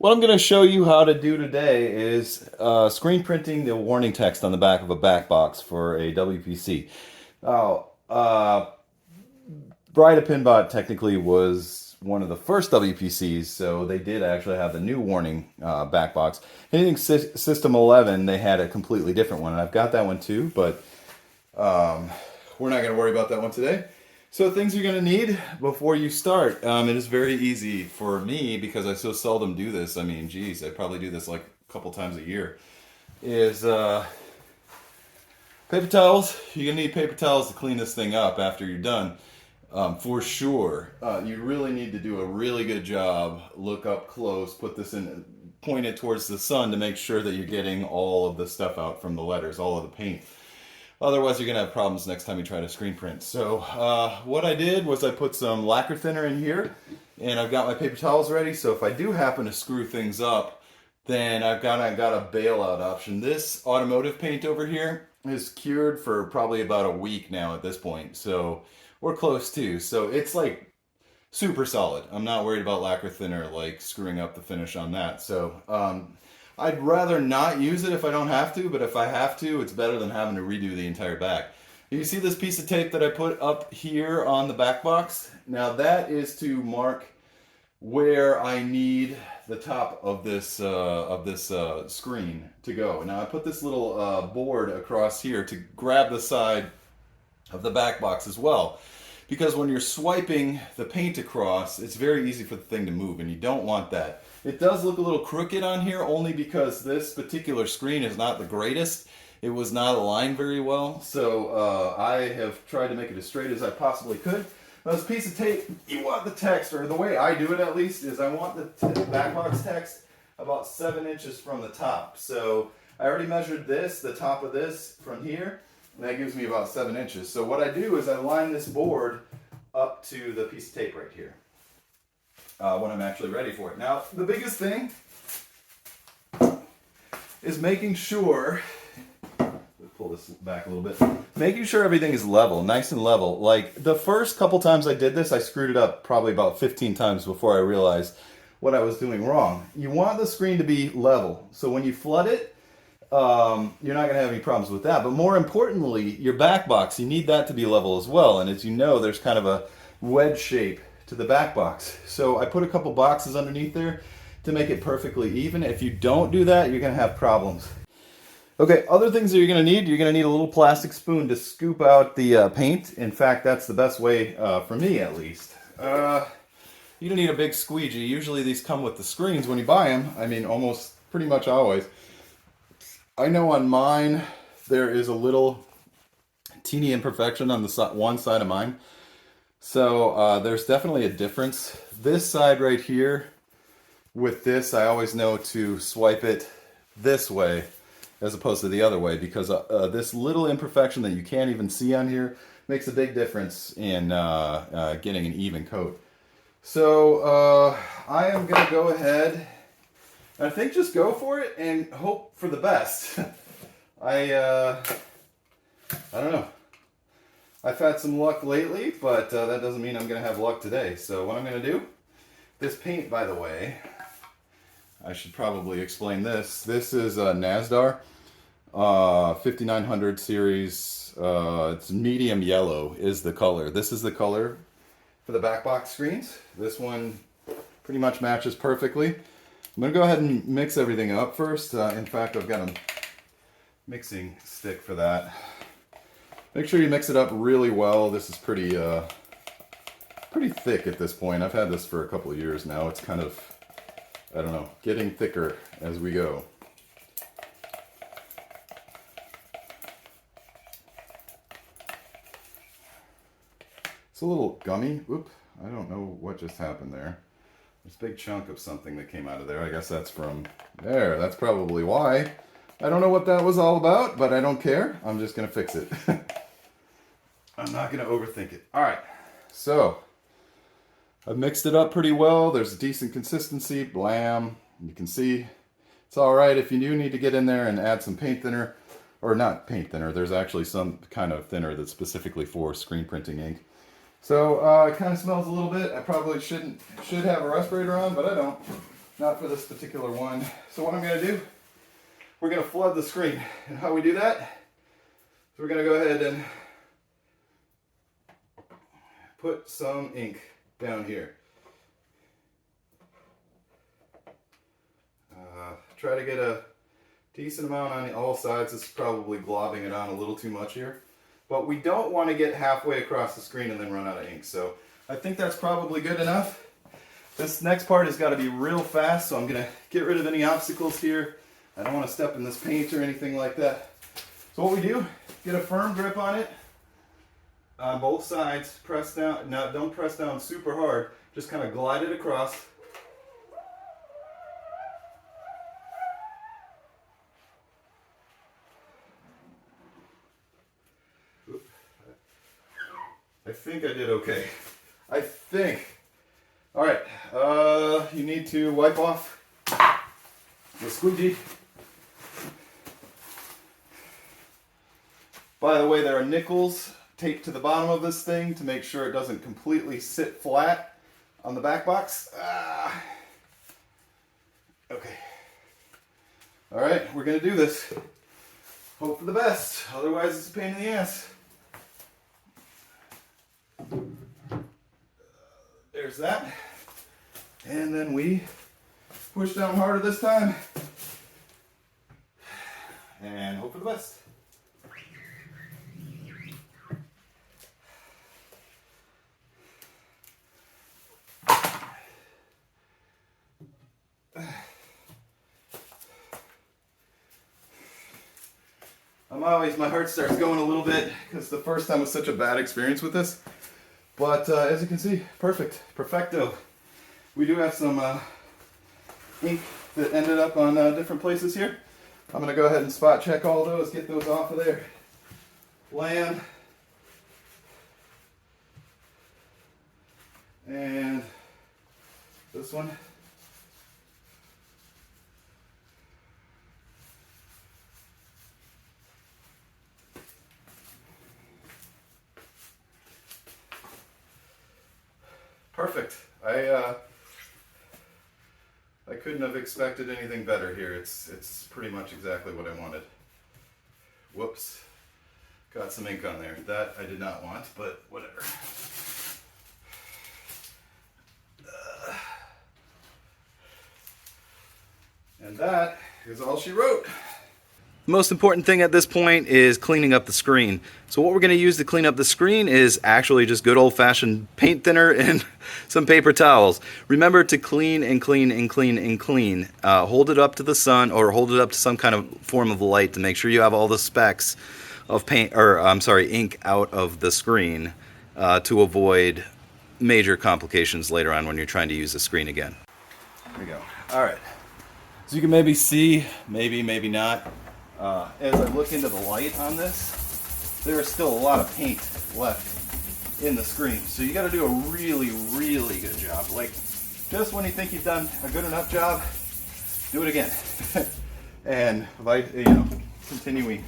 What I'm going to show you how to do today is screen printing the warning text on the back of a Backbox for a WPC. Now, Bride of Pinball technically was one of the first WPCs, so they did actually have the new warning Backbox. Anything System 11, they had a completely different one, and I've got that one too, but we're not going to worry about that one today. So things you're going to need before you start. It is very easy for me because I so seldom do this. I mean, geez, I probably do this like a couple times a year. Is paper towels. You're going to need paper towels to clean this thing up after you're done. For sure. You really need to do a really good job. Look up close, put this in, point it towards the sun to make sure that you're getting all of the stuff out from the letters, all of the paint. Otherwise, you're going to have problems next time you try to screen print. So what I did was I put some lacquer thinner in here, and I've got my paper towels ready. So if I do happen to screw things up, then I've got a bailout option. This automotive paint over here is cured for probably about a week now at this point. So we're close to. So it's like super solid. I'm not worried about lacquer thinner like screwing up the finish on that. So I'd rather not use it if I don't have to, but if I have to, it's better than having to redo the entire back. You see this piece of tape that I put up here on the back box? Now that is to mark where I need the top of this screen to go. Now I put this little board across here to grab the side of the back box as well. Because when you're swiping the paint across, it's very easy for the thing to move, and you don't want that. It does look a little crooked on here only because this particular screen is not the greatest. It was not aligned very well, so I have tried to make it as straight as I possibly could. Now this piece of tape, you want the text, or the way I do it at least, is I want the back box text about 7 inches from the top. So I already measured this, the top of this, from here. And that gives me about 7 inches. So what I do is I line this board up to the piece of tape right here when I'm actually ready for it. Now, the biggest thing is making sure, let's pull this back a little bit, making sure everything is level, nice and level. Like the first couple times I did this, I screwed it up probably about 15 times before I realized what I was doing wrong. You want the screen to be level. So when you flood it, you're not going to have any problems with that. But more importantly, your back box, you need that to be level as well. And as you know, there's kind of a wedge shape to the back box. So I put a couple boxes underneath there to make it perfectly even. If you don't do that, you're going to have problems. Okay, other things that you're going to need a little plastic spoon to scoop out the paint. In fact, that's the best way, for me at least. You don't need a big squeegee. Usually these come with the screens when you buy them. I mean, almost pretty much always. I know on mine there is a little teeny imperfection on the one side of mine. So there's definitely a difference. This side right here, with this, I always know to swipe it this way as opposed to the other way, because this little imperfection that you can't even see on here makes a big difference in getting an even coat. So I am going to go ahead, I think just go for it and hope for the best. I don't know. I've had some luck lately, but that doesn't mean I'm going to have luck today. So what I'm going to do, this paint, by the way, I should probably explain this. This is a NASDAR 5900 series. It's medium yellow is the color. This is the color for the back box screens. This one pretty much matches perfectly. I'm going to go ahead and mix everything up first. In fact, I've got a mixing stick for that. Make sure you mix it up really well. This is pretty thick at this point. I've had this for a couple of years now. It's kind of, I don't know, getting thicker as we go. It's a little gummy. Oop, I don't know what just happened there. There's a big chunk of something that came out of there. I guess that's from there. That's probably why. I don't know what that was all about, but I don't care. I'm just going to fix it. I'm not going to overthink it. All right. So, I've mixed it up pretty well. There's a decent consistency. Blam. You can see it's all right. If you do need to get in there and add some paint thinner, or not paint thinner, there's actually some kind of thinner that's specifically for screen printing ink. So, it kind of smells a little bit. I probably should have a respirator on, but I don't. not for this particular one. So what I'm going to do, we're going to flood the screen. And how we do that, so we're going to go ahead and put some ink down here. Try to get a decent amount on all sides. This is probably globbing it on a little too much here. But we don't want to get halfway across the screen and then run out of ink. So I think that's probably good enough. This next part has got to be real fast, so I'm going to get rid of any obstacles here. I don't want to step in this paint or anything like that. So what we do, get a firm grip on it on both sides, press down. Now don't press down super hard, just kind of glide it across. I think I did okay. I think. All right, you need to wipe off the squeegee. By the way, there are nickels taped to the bottom of this thing to make sure it doesn't completely sit flat on the back box. Okay. All right, we're gonna do this. Hope for the best, otherwise it's a pain in the ass. There's that. And then we push down harder this time. And hope for the best. My heart starts going a little bit because the first time was such a bad experience with this. But as you can see, perfect, perfecto. We do have some ink that ended up on different places here. I'm going to go ahead and spot check all those, get those off of there. Land. And this one. Perfect. I couldn't have expected anything better here. It's pretty much exactly what I wanted. Whoops. Got some ink on there. That I did not want, but whatever. And that is all she wrote. The most important thing at this point is cleaning up the screen. So what we're going to use to clean up the screen is actually just good old-fashioned paint thinner and some paper towels. Remember to clean and clean and clean and clean. Hold it up to the sun or hold it up to some kind of form of light to make sure you have all the specks of paint, or I'm sorry, ink out of the screen to avoid major complications later on when you're trying to use the screen again. There we go. All right. So you can maybe see, maybe not. As I look into the light on this, there is still a lot of paint left in the screen. So you got to do a really, really good job. Like, just when you think you've done a good enough job, do it again. And continuing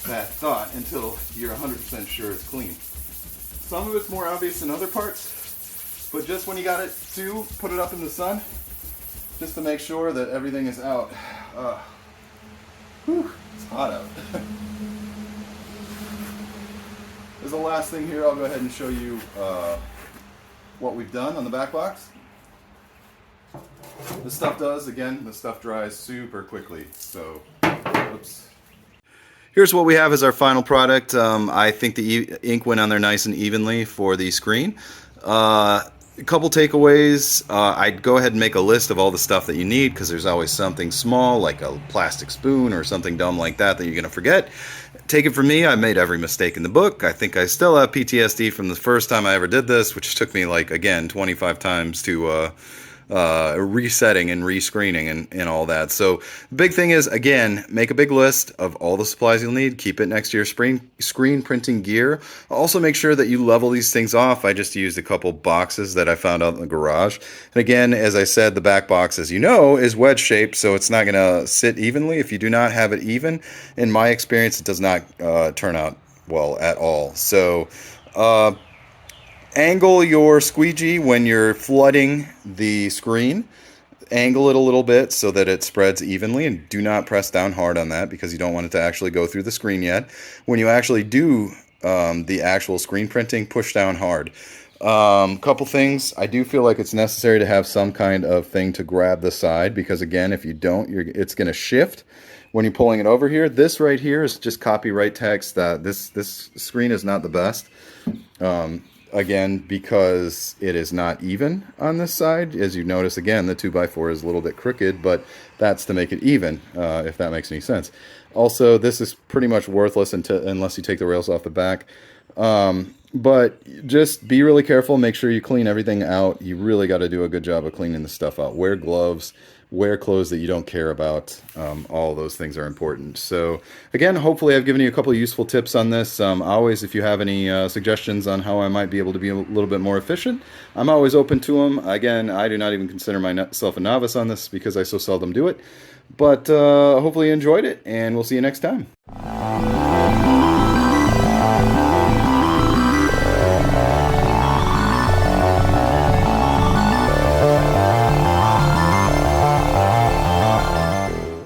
that thought until you're 100% sure it's clean. Some of it's more obvious than other parts, but just when you got it to put it up in the sun, just to make sure that everything is out. It's hot out. As the last thing here, I'll go ahead and show you what we've done on the back box. This stuff dries super quickly. So, oops. Here's what we have as our final product. I think the ink went on there nice and evenly for the screen. A couple takeaways. I'd go ahead and make a list of all the stuff that you need, because there's always something small like a plastic spoon or something dumb like that you're going to forget. Take it from me, I made every mistake in the book. I think I still have PTSD from the first time I ever did this, which took me, like, again, 25 times to resetting and rescreening and all that. So the big thing is, again, make a big list of all the supplies you'll need. Keep it next to your screen printing gear. Also make sure that you level these things off. I just used a couple boxes that I found out in the garage. And again, as I said, the back box, as you know, is wedge shaped, so it's not going to sit evenly. If you do not have it even, in my experience, it does not turn out well at all. So angle your squeegee when you're flooding the screen angle it a little bit so that it spreads evenly, and do not press down hard on that because you don't want it to actually go through the screen yet. When you actually do the actual screen printing, push down hard. Couple things. I do feel like it's necessary to have some kind of thing to grab the side, because again, if you don't, it's going to shift when you're pulling it over here. This right here is just copyright text. This screen is not the best. Again, because it is not even on this side. As you notice, again, the 2x4 is a little bit crooked, but that's to make it even, if that makes any sense. Also, this is pretty much worthless unless you take the rails off the back. But just be really careful. Make sure you clean everything out. You really got to do a good job of cleaning the stuff out. Wear gloves. Wear clothes that you don't care about. All those things are important. So again, hopefully I've given you a couple of useful tips on this. Always, if you have any suggestions on how I might be able to be a little bit more efficient, I'm always open to them. Again, I do not even consider myself a novice on this because I so seldom do it. But hopefully you enjoyed it, and we'll see you next time.